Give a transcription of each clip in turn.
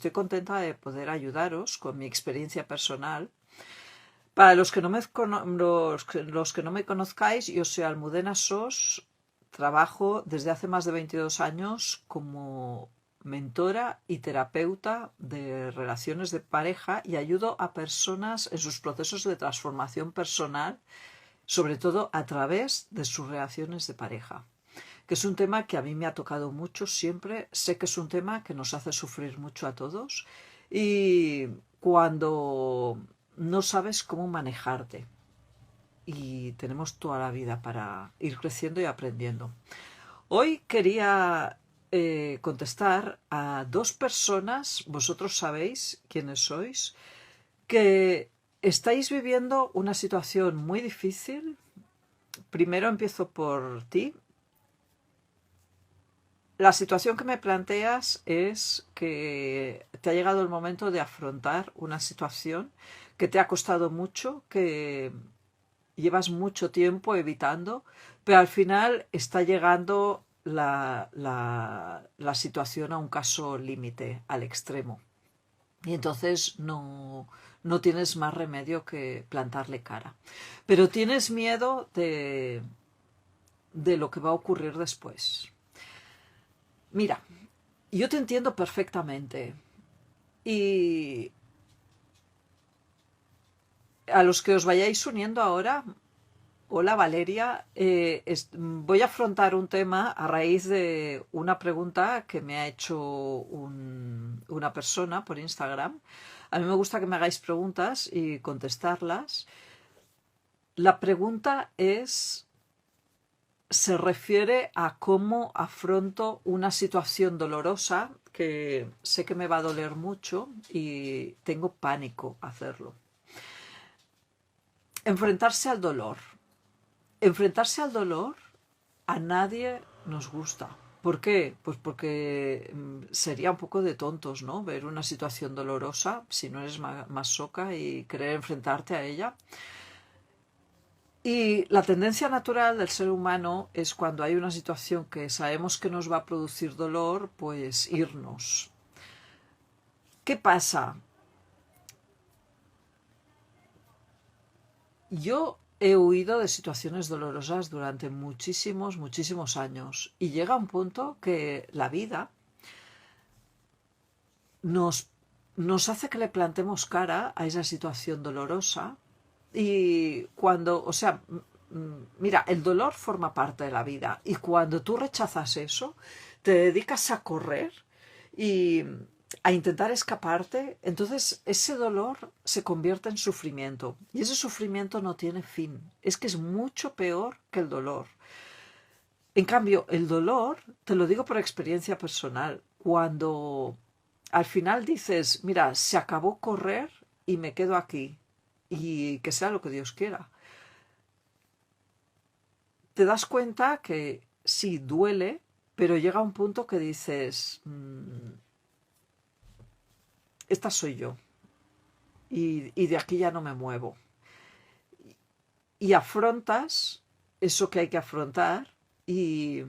estoy contenta de poder ayudaros con mi experiencia personal. Para los que no me conozcáis, yo soy Almudena Sos, trabajo desde hace más de 22 años como mentora y terapeuta de relaciones de pareja y ayudo a personas en sus procesos de transformación personal, sobre todo a través de sus relaciones de pareja, que es un tema que a mí me ha tocado mucho siempre. Sé que es un tema que nos hace sufrir mucho a todos y cuando no sabes cómo manejarte, y tenemos toda la vida para ir creciendo y aprendiendo. Hoy quería contestar a dos personas, vosotros sabéis quiénes sois, que estáis viviendo una situación muy difícil. Primero empiezo por ti. La situación que me planteas es que te ha llegado el momento de afrontar una situación que te ha costado mucho, que llevas mucho tiempo evitando, pero al final está llegando la situación a un caso límite, al extremo. Y entonces no tienes más remedio que plantarle cara. Pero tienes miedo de lo que va a ocurrir después. Mira, yo te entiendo perfectamente. Y a los que os vayáis uniendo ahora, hola Valeria, voy a afrontar un tema a raíz de una pregunta que me ha hecho una persona por Instagram. A mí me gusta que me hagáis preguntas y contestarlas. La pregunta se refiere a cómo afronto una situación dolorosa que sé que me va a doler mucho y tengo pánico a hacerlo. Enfrentarse al dolor. Enfrentarse al dolor a nadie nos gusta. ¿Por qué? Pues porque sería un poco de tontos, ¿no? Ver una situación dolorosa si no eres masoca y querer enfrentarte a ella. Y la tendencia natural del ser humano es, cuando hay una situación que sabemos que nos va a producir dolor, pues irnos. ¿Qué pasa? Yo he huido de situaciones dolorosas durante muchísimos años, y llega un punto que la vida nos hace que le plantemos cara a esa situación dolorosa. Y cuando, o sea, mira, el dolor forma parte de la vida, y cuando tú rechazas eso, te dedicas a correr y a intentar escaparte, entonces ese dolor se convierte en sufrimiento, y ese sufrimiento no tiene fin. Es que es mucho peor que el dolor. En cambio, el dolor, te lo digo por experiencia personal, cuando al final dices, mira, se acabó correr y me quedo aquí, y que sea lo que Dios quiera, te das cuenta que sí duele, pero llega un punto que dices, esta soy yo, y de aquí ya no me muevo. Y afrontas eso que hay que afrontar y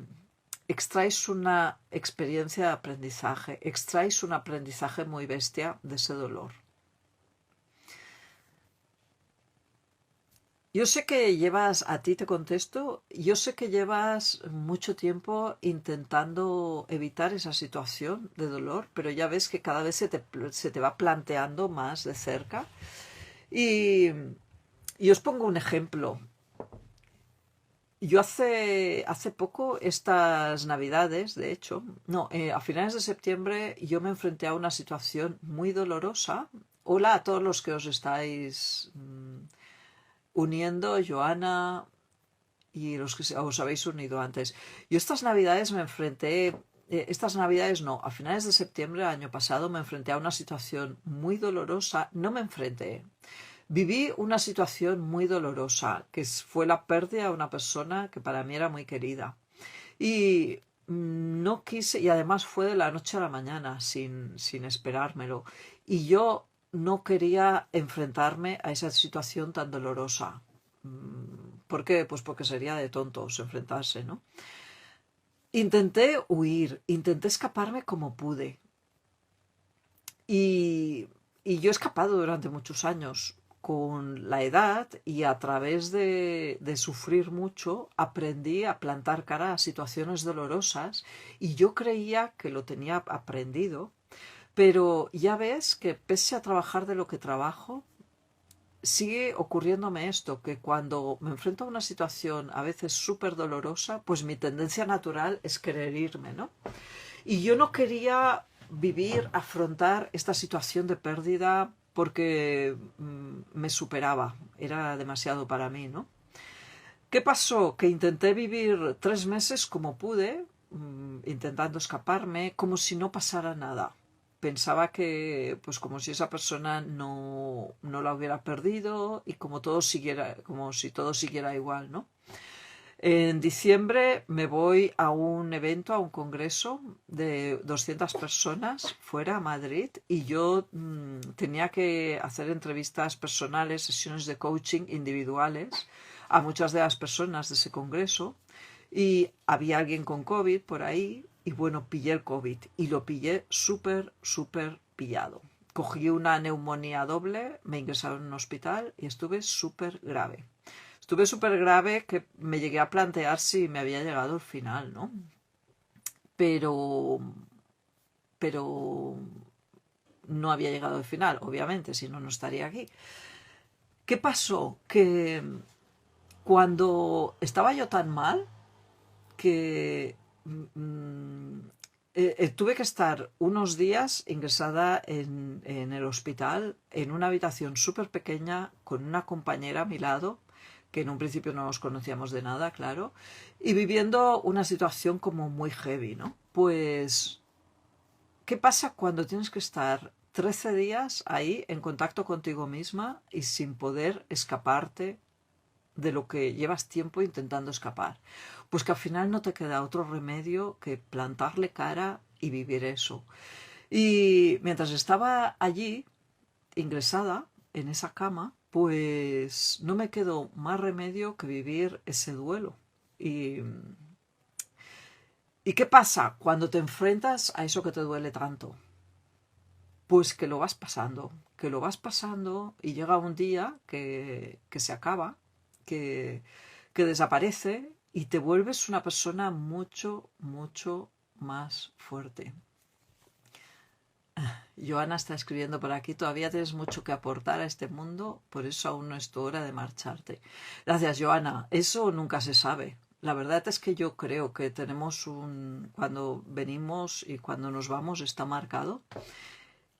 extraes una experiencia de aprendizaje, extraes un aprendizaje muy bestia de ese dolor. Yo sé que a ti te contesto, yo sé que llevas mucho tiempo intentando evitar esa situación de dolor, pero ya ves que cada vez se te va planteando más de cerca. Y os pongo un ejemplo. Yo hace poco, estas navidades, de hecho, no, a finales de septiembre, yo me enfrenté a una situación muy dolorosa. Hola a todos los que os estáis uniendo, Joana, y los que os habéis unido antes. Yo estas navidades me enfrenté, estas navidades no, a finales de septiembre del año pasado me enfrenté a una situación muy dolorosa. No me enfrenté, viví una situación muy dolorosa, que fue la pérdida de una persona que para mí era muy querida. Y no quise, y además fue de la noche a la mañana, sin esperármelo. Y yo no quería enfrentarme a esa situación tan dolorosa. ¿Por qué? Pues porque sería de tontos enfrentarse, ¿no? Intenté huir, intenté escaparme como pude. Y, y yo he escapado durante muchos años. Con la edad y a través de sufrir mucho, aprendí a plantar cara a situaciones dolorosas y yo creía que lo tenía aprendido, pero ya ves que pese a trabajar de lo que trabajo, sigue ocurriéndome esto, que cuando me enfrento a una situación a veces súper dolorosa, pues mi tendencia natural es querer irme, ¿no? Y yo no quería vivir, afrontar esta situación de pérdida porque me superaba, era demasiado para mí, ¿no? ¿Qué pasó? Que intenté vivir 3 meses como pude, intentando escaparme, como si no pasara nada. Pensaba que, pues como si esa persona no la hubiera perdido y como todo siguiera, como si todo siguiera igual, ¿no? En diciembre me voy a un evento, a un congreso de 200 personas fuera a Madrid y yo tenía que hacer entrevistas personales, sesiones de coaching individuales a muchas de las personas de ese congreso y había alguien con COVID por ahí y bueno, pillé el COVID y lo pillé súper, súper pillado. Cogí una neumonía doble, me ingresaron en un hospital y estuve súper grave. Estuve súper grave que me llegué a plantear si me había llegado el final, ¿no? Pero, pero no había llegado al final, obviamente, si no, no estaría aquí. ¿Qué pasó? Que cuando estaba yo tan mal que tuve que estar unos días ingresada en el hospital en una habitación súper pequeña con una compañera a mi lado que en un principio no nos conocíamos de nada, claro, y viviendo una situación como muy heavy, ¿no? Pues, ¿qué pasa cuando tienes que estar 13 días ahí en contacto contigo misma y sin poder escaparte de lo que llevas tiempo intentando escapar? Pues que al final no te queda otro remedio que plantarle cara y vivir eso. Y mientras estaba allí, ingresada en esa cama, pues no me quedó más remedio que vivir ese duelo. ¿Y, ¿y qué pasa cuando te enfrentas a eso que te duele tanto? Pues que lo vas pasando, que lo vas pasando y llega un día que se acaba, que, que desaparece y te vuelves una persona mucho, mucho más fuerte. Joana está escribiendo por aquí, todavía tienes mucho que aportar a este mundo, por eso aún no es tu hora de marcharte. Gracias, Joana. Eso nunca se sabe. La verdad es que yo creo que tenemos cuando venimos y cuando nos vamos está marcado.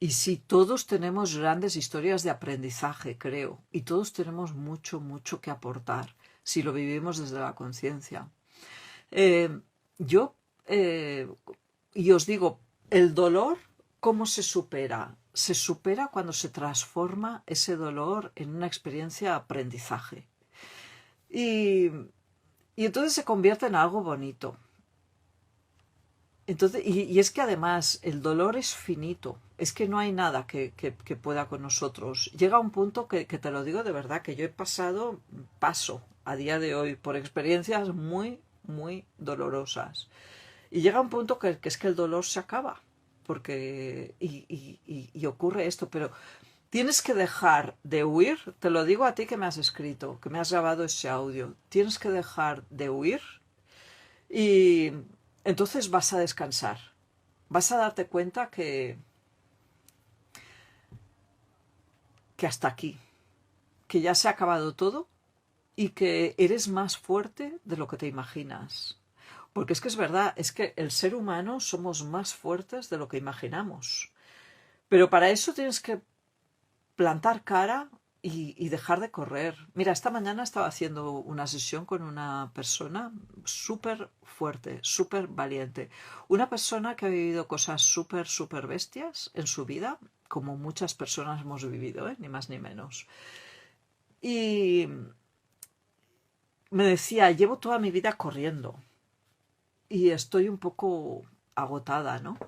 Y sí, todos tenemos grandes historias de aprendizaje, creo, y todos tenemos mucho, mucho que aportar si lo vivimos desde la conciencia. Eh, yo, y os digo, el dolor, ¿cómo se supera? Se supera cuando se transforma ese dolor en una experiencia de aprendizaje. Y, y entonces se convierte en algo bonito. Entonces, y es que además el dolor es finito, es que no hay nada que pueda con nosotros. Llega un punto que te lo digo de verdad, que yo paso a día de hoy por experiencias muy, muy dolorosas. Y llega un punto que es que el dolor se acaba, porque y ocurre esto, pero tienes que dejar de huir, te lo digo a ti que me has escrito, que me has grabado ese audio, tienes que dejar de huir y entonces vas a descansar. Vas a darte cuenta que hasta aquí, que ya se ha acabado todo y que eres más fuerte de lo que te imaginas. Porque es que es verdad, es que el ser humano somos más fuertes de lo que imaginamos. Pero para eso tienes que plantar cara y dejar de correr. Mira, esta mañana estaba haciendo una sesión con una persona súper fuerte, súper valiente. Una persona que ha vivido cosas súper, súper bestias en su vida, como muchas personas hemos vivido, ni más ni menos. Y me decía, llevo toda mi vida corriendo y estoy un poco agotada, ¿no?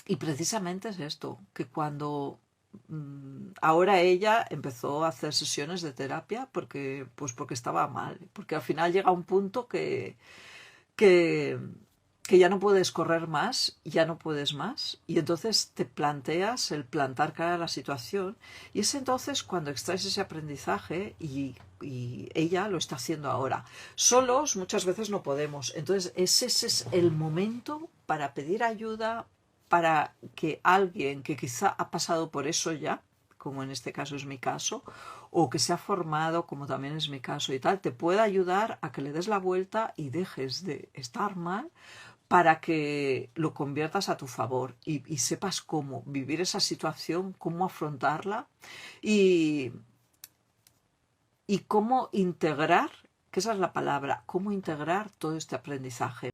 Y precisamente es esto, que cuando ahora ella empezó a hacer sesiones de terapia porque estaba mal, porque al final llega un punto que, que ya no puedes correr más, ya no puedes más, y entonces te planteas el plantar cara a la situación, y es entonces cuando extraes ese aprendizaje y ella lo está haciendo ahora. Solos muchas veces no podemos, entonces ese es el momento para pedir ayuda, para que alguien que quizá ha pasado por eso ya, como en este caso es mi caso, o que se ha formado, como también es mi caso y tal, te pueda ayudar a que le des la vuelta y dejes de estar mal para que lo conviertas a tu favor y sepas cómo vivir esa situación, cómo afrontarla y, y cómo integrar, que esa es la palabra, cómo integrar todo este aprendizaje.